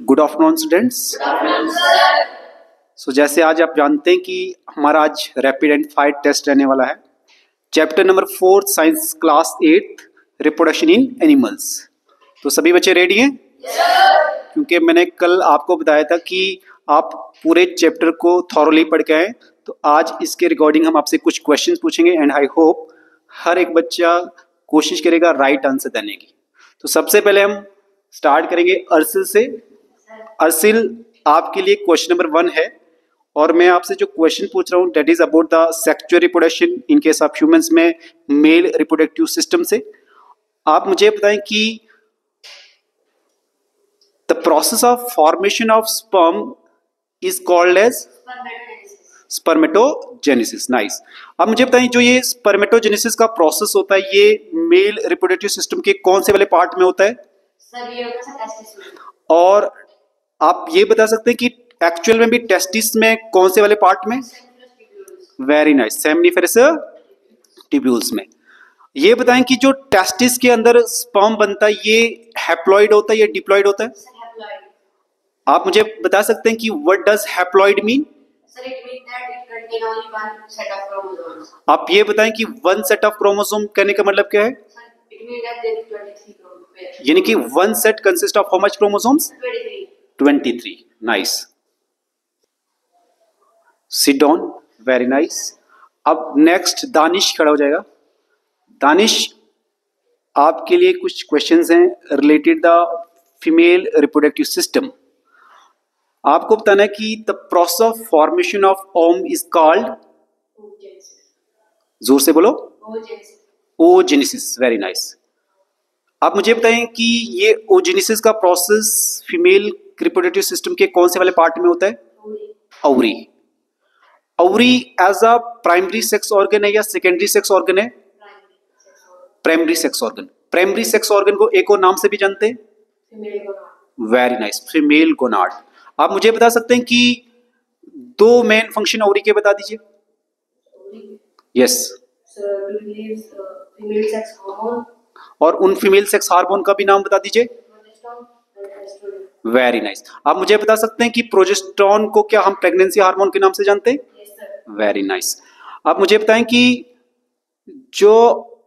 Good afternoon students. सो जैसे आज आप जानते हैं कि हमारा आज रैपिड एंड फाइट टेस्ट रहने वाला है। Chapter number 4 science class 8 reproduction in animals. तो सभी बच्चे रेडी हैं? क्योंकि मैंने कल आपको बताया था कि आप पूरे चैप्टर को थॉरली पढ़ के आए, तो आज इसके रिकॉर्डिंग हम आपसे कुछ क्वेश्चन पूछेंगे एंड आई होप हर एक बच्चा कोशिश करेगा राइट आंसर देने की। तो सबसे पहले हम स्टार्ट करेंगे अर्सिल से। अर्सिल, आपके लिए क्वेश्चन नंबर 1 है और मैं आपसे जो क्वेश्चन पूछ रहा हूं that is about the sexual reproduction in case of humans में मेल रिप्रोडक्टिव सिस्टम से। आप मुझे बताएं कि the process of formation of sperm is called as spermatogenesis. Nice. अब मुझे बताएं जो ये स्पर्मेटोजेनेसिस का प्रोसेस होता है ये मेल रिप्रोडक्टिव सिस्टम के कौन से वाले पार्ट में होता है? और आप ये बता सकते हैं कि एक्चुअल में भी टेस्टिस में कौन से वाले पार्ट में? वेरी नाइस, सेमिनिफेरस ट्यूब्यूल्स में। ये बताएं कि जो टेस्टिस के अंदर स्पर्म बनता है ये हैप्लॉइड होता है या डिप्लॉइड होता है? आप मुझे बता सकते हैं कि व्हाट डज हैप्लॉइड मीन? आप ये बताएं कि वन सेट ऑफ क्रोमोसोम कहने का मतलब क्या है? यानी कि one set consist of how much chromosomes? 23। Nice. Sit down. Very nice. अब नेक्स्ट दानिश खड़ा हो जाएगा। दानिश, आपके लिए कुछ क्वेश्चंस हैं related the female reproductive system. आपको बताना है कि the process of formation of ovum is called, जोर से बोलो, ओजेनेसिस। Very nice. आप मुझे बताएं कि ये ओजेनेसिस का प्रोसेस फीमेल रिप्रोडक्टिव सिस्टम के कौन से वाले पार्ट में होता है? Ovary. Ovary as a primary sex organ है या सेकेंडरी सेक्स ऑर्गन है? Primary sex organ. Primary sex organ को एक और नाम से भी जानते हैं? Very nice, female gonad. आप मुझे बता सकते हैं कि दो मेन फंक्शन ओवरी के बता दीजिए। यस। और उन फीमेल सेक्स हार्मोन का भी नाम बता दीजिए। Very nice. आप मुझे बता सकते हैं कि प्रोजेस्टेरॉन को क्या हम प्रेगनेंसी हार्मोन के नाम से जानते हैं? Very nice. आप मुझे बताएं कि जो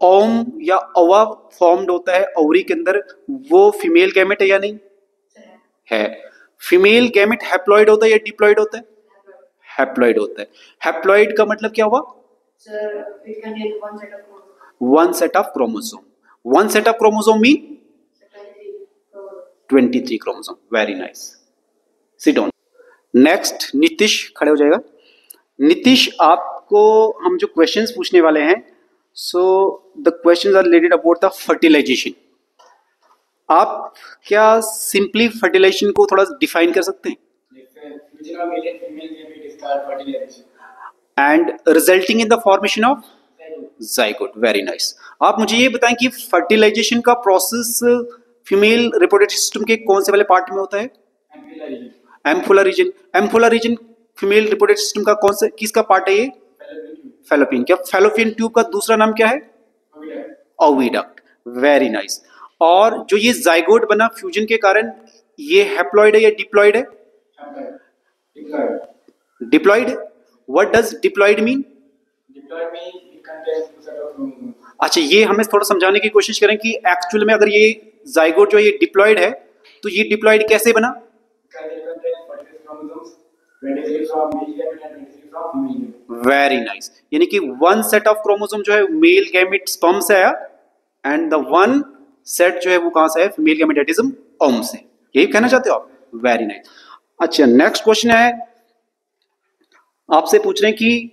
ओम या ओवा फॉर्म्ड होता है ओवरी के अंदर वो फीमेल गैमेट है या नहीं है? फीमेल गैमेट हैप्लॉइड होता है या डिप्लॉइड होता है? हैप्लॉइड होता है। हैप्लॉइड का मतलब क्या हुआ? One set of chromosome. One set of chromosome mean 23 chromosome. Very nice. Sit down. Next Nitish खड़े हो जाएगा। नीतीश, आपको हम जो क्वेश्चंस पूछने वाले हैं so the questions are related about the fertilization. आप क्या सिंपली फर्टिलाइजेशन को थोड़ा डिफाइन कर सकते हैं? And resulting in the formation of zygote. Very nice. आप मुझे ये बताएं कि फर्टिलाइजेशन का प्रोसेस फीमेल रिप्रोडक्टिव सिस्टम के कौन से वाले पार्ट में होता है? Ampulla region. Ampulla region female reproductive system का कौन सा किसका पार्ट है ये? फैलोपियन। क्या फैलोपियन ट्यूब का दूसरा नाम क्या है? ओविडक्ट। Very nice. और जो ये जाइगोट बना फ्यूजन के कारण ये हैप्लॉइड है या डिप्लॉइड है? Diploid. What does diploid mean? अच्छा, ये हमें थोड़ा समझाने की कोशिश करें कि एक्चुअल में अगर ये जाइगोट जो ये डिप्लॉइड है तो ये डिप्लॉइड कैसे बना? Very nice. यानी कि वन सेट ऑफ क्रोमोसोम जो है मेल गैमेट स्पर्म से आया एंड द वन सेट जो है वो कहां से है? फीमेल गैमेटाइटिज्म ओम से। यही कहना चाहते हो आप? Very nice. अच्छा, नेक्स्ट क्वेश्चन है, आपसे पूछ रहे हैं कि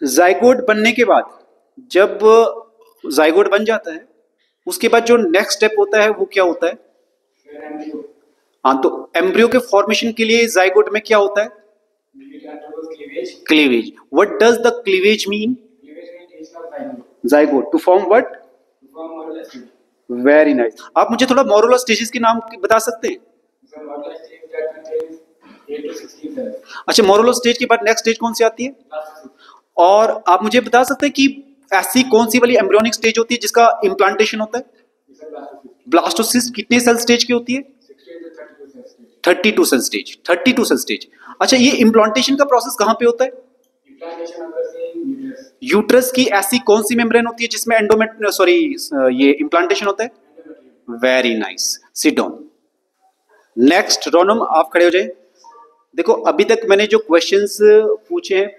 जाइगोट बनने के बाद जब जाइगोट बन जाता है उसके बाद जो नेक्स्ट स्टेप होता है वो क्या होता है? हाँ, तो एम्ब्रियो के फॉर्मेशन के लिए जाइगोट में क्या होता है? Cleavage. What does the cleavage mean? Zygote to form what? Very nice. आप मुझे थोड़ा मोरल स्टेजेस के नाम बता सकते हैं? अच्छा, मोरल स्टेज के बाद नेक्स्ट स्टेज कौन सी आती है? और आप मुझे बता सकते हैं कि ऐसी कौन सी वाली एम्ब्रियोनिक स्टेज होती है जिसका इम्प्लांटेशन होता है? ब्लास्टोसिस्ट कितने सेल स्टेज की होती है? 32 सेल स्टेज, 32 सेल स्टेज। अच्छा, ये इम्प्लांटेशन का प्रोसेस कहाँ पे होता है? यूट्रस की ऐसी कौन सी मेम्ब्रेन होती है जिसमें ये इम्प्लांटेशन होता है? Very nice, sit down. Next रोनम, आप खड़े हो जाए। देखो अभी तक मैंने जो क्वेश्चंस पूछे हैं,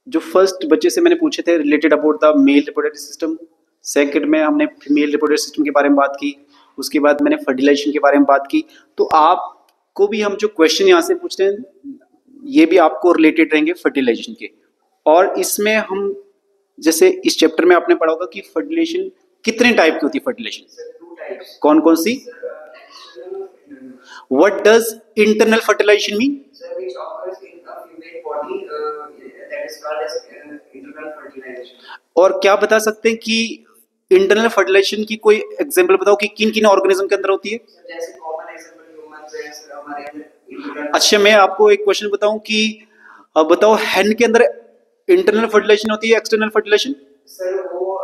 जो फर्स्ट बच्चे से मैंने पूछे थे related about the mail reproductive system, second में हमने फीमेल रिप्रोडक्टिव सिस्टम के बारे में बात की, उसके बाद मैंने फर्टिलाइजेशन के बारे में बात की। तो आपको भी हम जो क्वेश्चन यहाँ से पूछते हैं ये भी आपको रिलेटेड रहेंगे फर्टिलाइजेशन के। और इसमें हम जैसे इस चैप्टर में आपने पढ़ा होगा कि फर्टिलाइजेशन कितने टाइप की होती है फर्टिलाइजेशन, कौन कौन सी? What does internal fertilisation mean? और क्या बता सकते हैं कि इंटरनल फर्टिलाइजेशन की कोई एग्जांपल बताओ कि किन किन ऑर्गेनिज्म के अंदर होती है? अच्छा, मैं आपको एक क्वेश्चन बताऊं कि बताओ हैन के अंदर इंटरनल फर्टिलाइजेशन होती है एक्सटर्नल फर्टिलाइजेशन? सर वो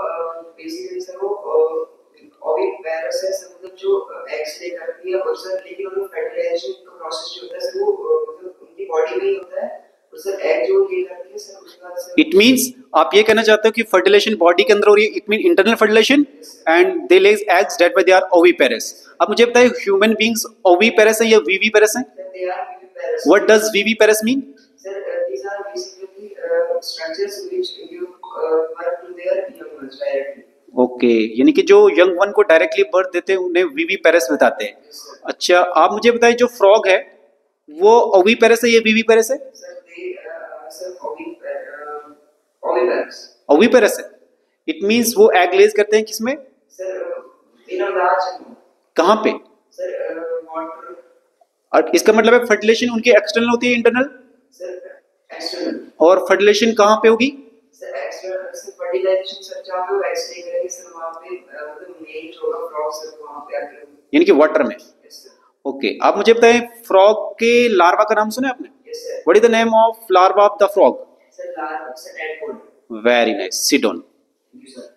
बेसिकली सर वो ओविपेरस है, मतलब जो एग्स ले करती है, और सर लेकिन वो फर्टिलाइजेशन का प्रोसेस जो होता है सर वो मतलब उनकी बॉडी में ही होता है, और सर एग जो ले करती है सर उसका सर इट मींस आप ये कहना चाहते हो कि फर्टिलाइजेशन बॉडी के अंदर हो रही है, it mean internal fertilization, and they lay eggs that by they are oviparous. अब मुझे बताइए ह्यूमन बीइंग्स ओविपेरस है या विविपेरस है? They are viviparous. What does viviparous mean? Sir these are basically structures which give birth to their young ones directly. Okay, यानी कि जो young one को डायरेक्टली बर्थ देते हैं उन्हें विविपेरस बताते हैं। अच्छा, आप मुझे बताइए जो फ्रॉग है वो ओविपेरस है या विविपेरस है? Sir oviparous. ओविपेरस है, इट मींस वो एग लेज करते हैं किसमें? Sir in large. कहाँ पे? Sir water. और इसका मतलब है फर्टिलाइजेशन उनकी एक्सटर्नल होती है इंटरनल? Sir external. और फर्टिलाइजेशन कहाँ पे होगी? Sir external. Sir fertilization sir जहाँ पे एग्स ले करेंगे सर वहाँ पे मतलब मेल होगा फ्रॉग सर वहाँ पे आके, यानी कि वाटर में। ओके, आप मुझे बताएं फ्रॉग के लार्वा का नाम सुना है आपने? Yes sir. What is the name of larva of the frog? Sir larva sir tadpole. Very nice, sit down. Thank you sir.